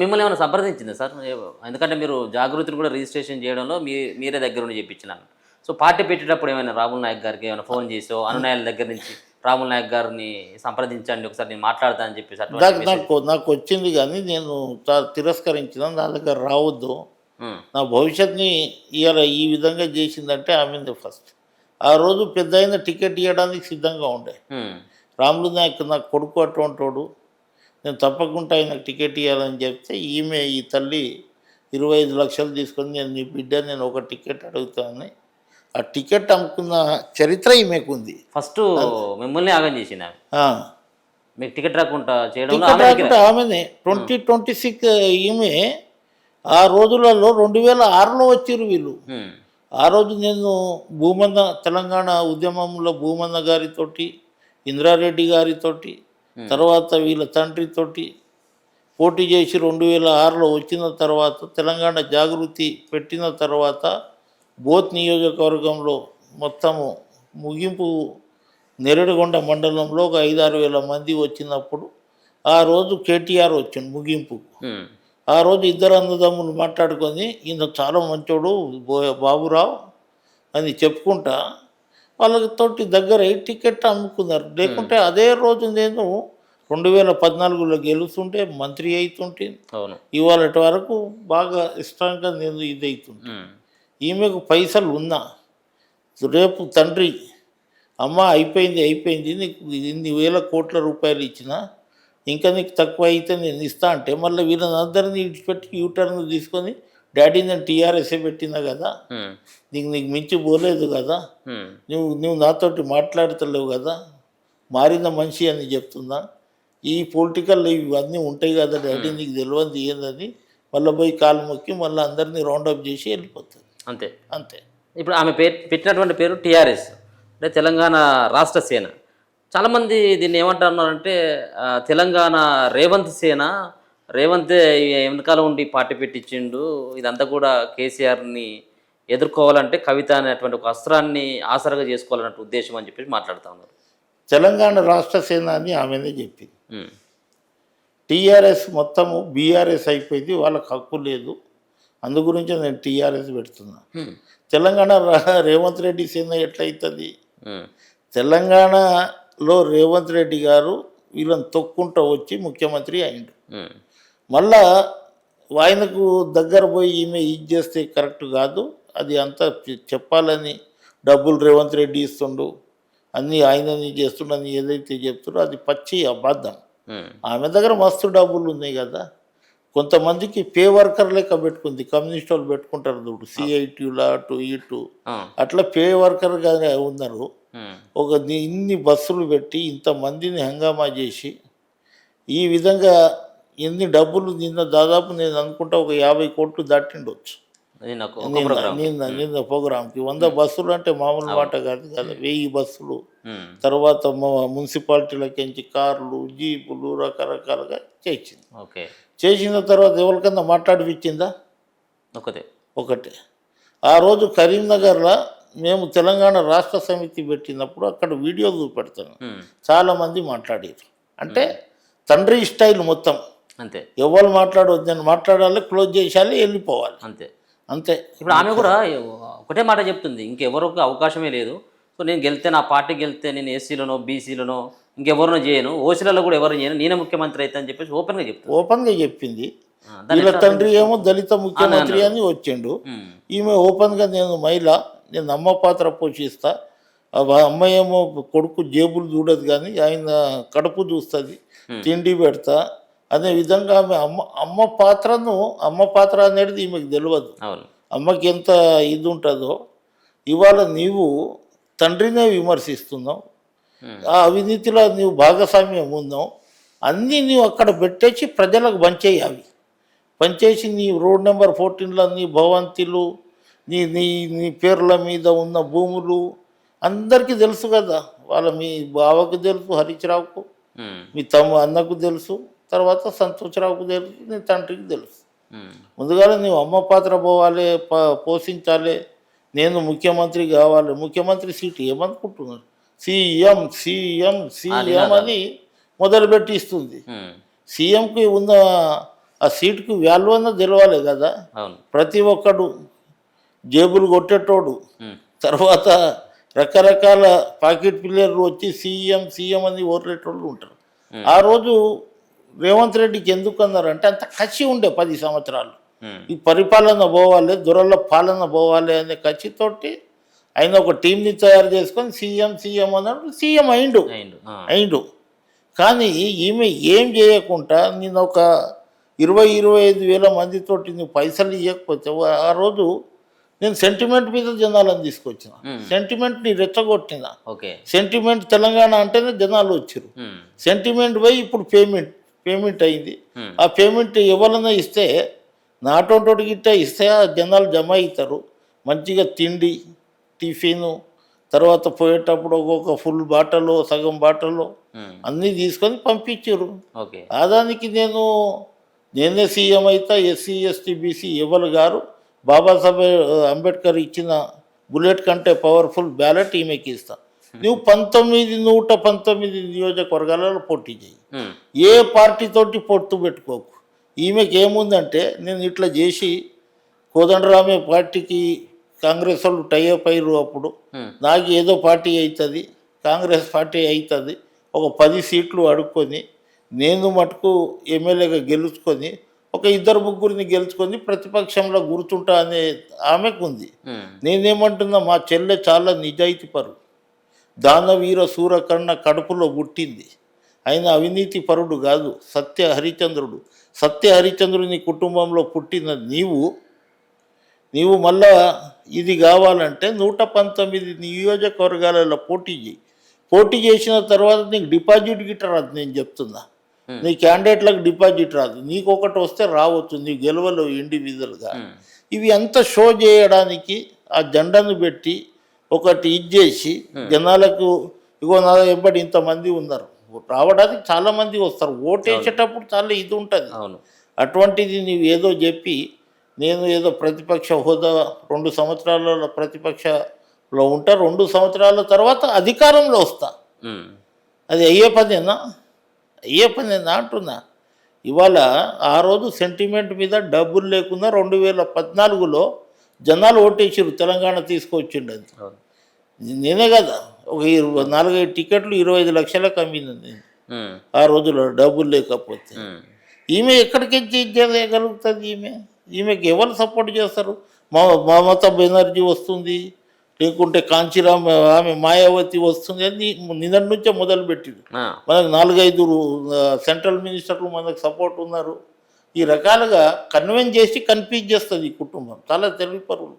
మిమ్మల్ని ఏమైనా సంప్రదించిందా సార్? ఎందుకంటే మీరు జాగృతిని కూడా రిజిస్ట్రేషన్ చేయడంలో మీరే దగ్గరుండి చేపించినారు. సో పార్టీ పెట్టేటప్పుడు ఏమైనా రాహుల్ నాయక్ గారికి ఏమైనా ఫోన్ చేసో అనునాయాల దగ్గర నుంచి రాహుల్ నాయక్ గారిని సంప్రదించండి ఒకసారి నేను మాట్లాడతా అని చెప్పేసి అటువంటి మెసేజ్? నాకు వచ్చింది కానీ నేను తిరస్కరించిన. నా దగ్గర రావద్దు, హ్మ్. నా భవిష్యత్తుని ఇవాళ ఈ విధంగా చేసిందంటే ఆమె ఫస్ట్. ఆ రోజు పెద్ద అయిన టికెట్ ఇవ్వడానికి సిద్ధంగా ఉండే. హ్మ్. రాములు నాయక్ నాకు కొడుకు అటువంటోడు, నేను తప్పకుండా ఆయనకు టికెట్ ఇవ్వాలని చెప్తే ఈ తల్లి 25 లక్షలు తీసుకొని నేను నీ బిడ్డ నేను ఒక టికెట్ అడుగుతానని ఆ టికెట్ అమ్ముకున్న చరిత్ర ఈమెకుంది. ఫస్ట్ మిమ్మల్ని ఆగం చేసింది ఆమె. ఆ. మీకు టికెట్ రాకుండా చేయడంలో టికెట్ ఆమె దగ్గర. రాకుండా ఆమెనే 2026 ఈమె ఆ రోజులలో 2006లో వచ్చిర్రు వీళ్ళు. హ్మ్. ఆ రోజు నేను తెలంగాణ ఉద్యమంలో భూమన్న గారితోటి, ఇంద్రారెడ్డి గారితోటి, తర్వాత వీళ్ళ తండ్రితోటి పోటీ చేసి 2006లో వచ్చిన తర్వాత తెలంగాణ జాగృతి పెట్టిన తర్వాత బోత్ నియోజకవర్గంలో మొత్తము ముగింపు నెరడిగొండ మండలంలో ఒక 5-6 వేల మంది వచ్చినప్పుడు ఆ రోజు కేటీఆర్ వచ్చిండు ముగింపుకు. హ్మ్. ఆ రోజు ఇద్దరు అన్నదమ్ములు మాట్లాడుకొని ఈయన చాలా మంచోడు బాబురావు అని చెప్పుకుంటా వాళ్ళతోటి దగ్గర టికెట్ అమ్ముకున్నారు. లేకుంటే అదే రోజు నేను 2014లో గెలుస్తుంటే మంత్రి అవుతుంటే అవును. ఇవాళటి వరకు బాగా ఇష్టంగా నేను ఇదవుతుంటే హ్మ్. ఈమెకు పైసలు ఉన్నా రేపు తండ్రి అమ్మ అయిపోయింది నీకు ఇన్ని వేల కోట్ల రూపాయలు ఇచ్చిన ఇంకా నీకు తక్కువ అయితే నేను ఇస్తా అంటే మళ్ళీ వీళ్ళని అందరినీ ఇడిచిపెట్టి యూటర్న్ తీసుకొని డాడీ నేను టీఆర్ఎస్ఏ పెట్టినా కదా, హ్మ్. నీకు మించి పోలేదు కదా, హ్మ్. నువ్వు నాతోటి మాట్లాడతలేవు కదా, మారిన మనిషి అని చెప్తున్నా, ఈ పొలిటికల్ ఇవన్నీ ఉంటాయి కదా డాడీ నీకు తెలియదు ఏందని మళ్ళీ పోయి కాలు మొక్కి మళ్ళీ అందరినీ రౌండప్ చేసి వెళ్ళిపోతుంది. అంతే. అంతే. ఇప్పుడు ఆమె పెట్టినటువంటి పేరు టీఆర్ఎస్, అంటే తెలంగాణ రాష్ట్ర సేన. చాలామంది దీన్ని ఏమంటున్నారంటే తెలంగాణ రేవంత్ సేన, రేవంత్ వెనకాల ఉండి పార్టీ పెట్టించిండు, ఇదంతా కూడా కేసీఆర్ని ఎదుర్కోవాలంటే కవిత అనేటువంటి ఒక అస్త్రాన్ని ఆసరగా చేసుకోవాలన్నట్టు ఉద్దేశం అని చెప్పేసి మాట్లాడుతూ ఉన్నారు. తెలంగాణ రాష్ట్ర సేన అని ఆమెనే చెప్పింది. హ్మ్. టీఆర్ఎస్ మొత్తము బీఆర్ఎస్ అయిపోయింది, వాళ్ళకి హక్కు లేదు, అందు గురించి నేను టీఆర్ఎస్ పెడుతున్నా. హ్మ్. తెలంగాణ రేవంత్ రెడ్డి సేన ఎట్లయితుంది? హ్మ్. తెలంగాణలో రేవంత్ రెడ్డి గారు వీళ్ళని తొక్కుంటూ వచ్చి ముఖ్యమంత్రి అయిండు. హ్మ్. మళ్ళా ఆయనకు దగ్గర పోయి ఈమె ఇది చేస్తే కరెక్ట్ కాదు, అది అంతా చెప్పాలని డబ్బులు రేవంత్ రెడ్డి ఇస్తుండు, అన్నీ ఆయనని చేస్తుండని ఏదైతే చెప్తుండో అది పచ్చి అబద్ధం. హ్మ్. ఆమె దగ్గర మస్తు డబ్బులు ఉన్నాయి కదా, కొంతమందికి పే వర్కర్ లెక్క పెట్టుకుంది, కమ్యూనిస్ట్ వాళ్ళు పెట్టుకుంటారు చూడు, సిఐటీలా అటు ఇటు ఆ. అట్లా పే వర్కర్గా ఉన్నారు. హ్మ్. ఇన్ని బస్సులు పెట్టి ఇంతమందిని హంగామా చేసి ఈ విధంగా ఎన్ని డబ్బులు నిన్న దాదాపు నేను అనుకుంటా ఒక 50 కోట్లు దాటిండొచ్చు. అది నాకు ఒక నిన్న ప్రోగ్రామ్కి. నిన్న నిన్న ప్రోగ్రామ్కి 100 బస్సులు అంటే మామూలు అవును. మాట కాదు కదా, 1000 బస్సులు, హ్మ్. తర్వాత మున్సిపాలిటీలకించి కార్లు జీపులు రకరకాలుగా చేసింది. ఓకే. చేసిన తర్వాత ఎవరికన్నా మాట్లాడిపించిందా? ఒకటే. ఒకటే. ఆ రోజు కరీంనగర్లో మేము తెలంగాణ రాష్ట్ర సమితి పెట్టినప్పుడు అక్కడ వీడియో చూపెడతాను, హ్మ్. చాలామంది మాట్లాడారు. అంటే తండ్రి స్టైల్ మొత్తం, అంతే. ఎవరు మాట్లాడవద్దు, నేను మాట్లాడాలి, క్లోజ్ చేసేయాలి, వెళ్ళిపోవాలి, అంతే. అంతే. ఇప్పుడు ఆమె కూడా ఒకటే మాట చెప్తుంది, ఇంకెవరికి అవకాశమే లేదు. సో నేను గెలితే, నా పార్టీ గెలితే నేను ఎస్సీలనో బీసీలనో ఇంకెవరినో చేయను, ఓసీలలో కూడా ఎవరు చేయను, నేనే ముఖ్యమంత్రి అయితే అని చెప్పేసి ఓపెన్గా చెప్తుంది. ఓపెన్గా చెప్పింది. దాన్ని వీళ్ళ ఎట్లా అర్థం తండ్రి ఏమో దళిత ముఖ్యమంత్రి అని వచ్చిండు, హ్మ్. ఈమె ఓపెన్గా నేను మహిళ, నేను అమ్మ పాత్ర పోషిస్తా, అమ్మ ఏమో కొడుకు జేబులు చూడదు కానీ ఆయన కడుపు చూస్తుంది, తిండి పెడతా అనే విధంగా ఆమె అమ్మ పాత్ర అనేది ఈమెకు తెలియదు. అవును. అమ్మకి ఎంత ఇది ఉంటుందో. ఇవాళ నీవు తండ్రినే విమర్శిస్తున్నావు, హ్మ్. ఆ అవినీతిలో నీవు భాగస్వామ్యం ఉన్నావు, అన్నీ నీవు అక్కడ పెట్టేసి ప్రజలకు పనిచేసి నీ రోడ్ నెంబర్ 14లో నీ భవంతిలు, నీ నీ నీ పేర్ల మీద ఉన్న భూములు అందరికీ తెలుసు కదా, మీ బావకు తెలుసు, హరీష్ రావుకు, హ్మ్. మీ అన్నకు తెలుసు, తర్వాత సంతోష్ రావుకు తెలుసు, నీ తండ్రికి తెలుసు. హ్మ్. ముందుగా నువ్వు అమ్మ పాత్ర పోవాలి, పోషించాలి, నేను ముఖ్యమంత్రి కావాలి. ముఖ్యమంత్రి సీటు ఏమనుకుంటున్నారు? సీఎం సీఎం సీఎం అని మొదలుపెట్టి ఇస్తుంది. హ్మ్. సీఎంకి ఉన్న ఆ సీటుకు వాల్యూ అన్న తెలవాలి కదా. అవును. ప్రతి ఒక్కడు జేబులు కొట్టేటోడు, ఉమ్, తర్వాత రకరకాల పాకెట్ పిల్లర్లు వచ్చి సీఎం సీఎం అని ఓర్లేటోళ్ళు ఉంటారు. ఆ రోజు రేవంత్ రెడ్డికి ఎందుకు అన్నారంటే అంత కసి ఉండే 10 సంవత్సరాలు ఉమ్, ఈ పరిపాలన పోవాలి, దొరల పాలన పోవాలి అనే కసితోటి ఆయన ఒక టీంని తయారు చేసుకొని సీఎం సీఎం అన్నాడు. సీఎం అయిండు అయిండు. అయిండు కానీ ఈమె ఏం చేయకుండా నేను ఒక 20-25 వేల మందితోటి నువ్వు పైసలు ఇవ్వకపోతే ఆ రోజు నేను సెంటిమెంట్ మీద జనాలను తీసుకొచ్చిన, సెంటిమెంట్ని రెచ్చగొట్టిన. ఓకే. సెంటిమెంట్ తెలంగాణ అంటేనే జనాలు వచ్చారు. ఉమ్, సెంటిమెంట్ పోయి ఇప్పుడు పేమెంట్ అయింది. ఆ పేమెంట్ ఎవరన్నా ఇస్తే నాటోటి గిట్ట ఇస్తే ఆ జనాలు జమ అవుతారు. మంచిగా తిండి టిఫిను తర్వాత పోయేటప్పుడు ఒక్కొక్క ఫుల్ బాటలో సగం బాటలో ఉమ్, అన్నీ తీసుకొని పంపించారు. ఓకే. దానికి నేనే సీఎం అయితే ఎస్సీ ఎస్టీ బీసీ ఎవరు గారు బాబాసాహెబ్ అంబేద్కర్ ఇచ్చిన బుల్లెట్ కంటే పవర్ఫుల్ బ్యాలెట్ ఈమెకి ఇస్తా. నువ్వు 119 నియోజకవర్గాలలో పోటీ చేయి, ఉమ్, ఏ పార్టీతోటి పొత్తు పెట్టుకోకు. ఈమెకి ఏముందంటే నేను ఇట్లా చేసి కోదండరామే పార్టీకి కాంగ్రెస్ వాళ్ళు టైఅప్ అయ్యారు. అప్పుడు నాకు ఏదో పార్టీ అవుతుంది, కాంగ్రెస్ పార్టీ అవుతుంది, ఒక 10 సీట్లు అడుక్కొని నేను మటుకు ఎమ్మెల్యేగా గెలుచుకొని ఒక 2-3 గెలుచుకొని ప్రతిపక్షంలో గుర్తుంటా అనే ఆమెకు ఉంది. ఉమ్, నేనేమంటున్నా మా చెల్లె చాలా నిజాయితీ పరు, దానవీర సూరకర్ణ కడుపులో పుట్టింది. ఆయన అవినీతి పరుడు కాదు, సత్య హరిచంద్రుడు. సత్య హరిచంద్రుని కుటుంబంలో పుట్టిన నీవు మళ్ళా ఇది కావాలంటే 119 నియోజకవర్గాలలో పోటీ చేయి. పోటీ చేసిన తర్వాత నీకు డిపాజిట్ గిట్ట రాదు. నేను చెప్తున్నా, నీ క్యాండిడేట్లకు డిపాజిట్ రాదు. నీకు ఒకటి వస్తే రావచ్చు, నీ గెలవలు ఇండివిజువల్గా. ఇవి అంతా షో చేయడానికి ఆ జెండాను పెట్టి ఒకటి ఇచ్చేసి జనాలకు ఇగో నా వెంబడి ఇంతమంది ఉన్నారు, రావడానికి చాలామంది వస్తారు, ఓటేసేటప్పుడు చాలా ఇది ఉంటుంది. అవును. అటువంటిది నీవు ఏదో చెప్పి నేను ఏదో ప్రతిపక్ష హోదా 2 సంవత్సరాల ప్రతిపక్షలో ఉంటా, 2 సంవత్సరాల తర్వాత అధికారంలో వస్తా, ఉమ్, అది అయ్యే పనేనా అంటున్నా. ఇవాళ ఆ రోజు సెంటిమెంట్ మీద డబ్బులు లేకుండా 2014లో జనాలు ఓటేసారు, తెలంగాణ తీసుకొచ్చిండది. అవును. నేనే కదా ఒక 4-5 టికెట్లు 25 లక్షలకు అమ్మింది నేను ఉమ్, ఆ రోజులో డబ్బులు లేకపోతే. ఉమ్, ఈమె ఎక్కడికి చేయగలుగుతుంది? ఈమెకి ఎవరు సపోర్ట్ చేస్తారు? మమతా బెనర్జీ వస్తుంది, లేకుంటే కాంచీరామ్ ఆమె మాయావతి వస్తుంది అని నిన్నటి నుంచే మొదలుపెట్టింది. ఆ, మనకు 4-5 సెంట్రల్ మినిస్టర్లు మనకు సపోర్ట్ ఉన్నారు. ఈ రకాలుగా కన్విన్స్ చేసి కన్ఫ్యూజ్ చేస్తుంది ఈ కుటుంబం. చాలా తెలివిపరులు.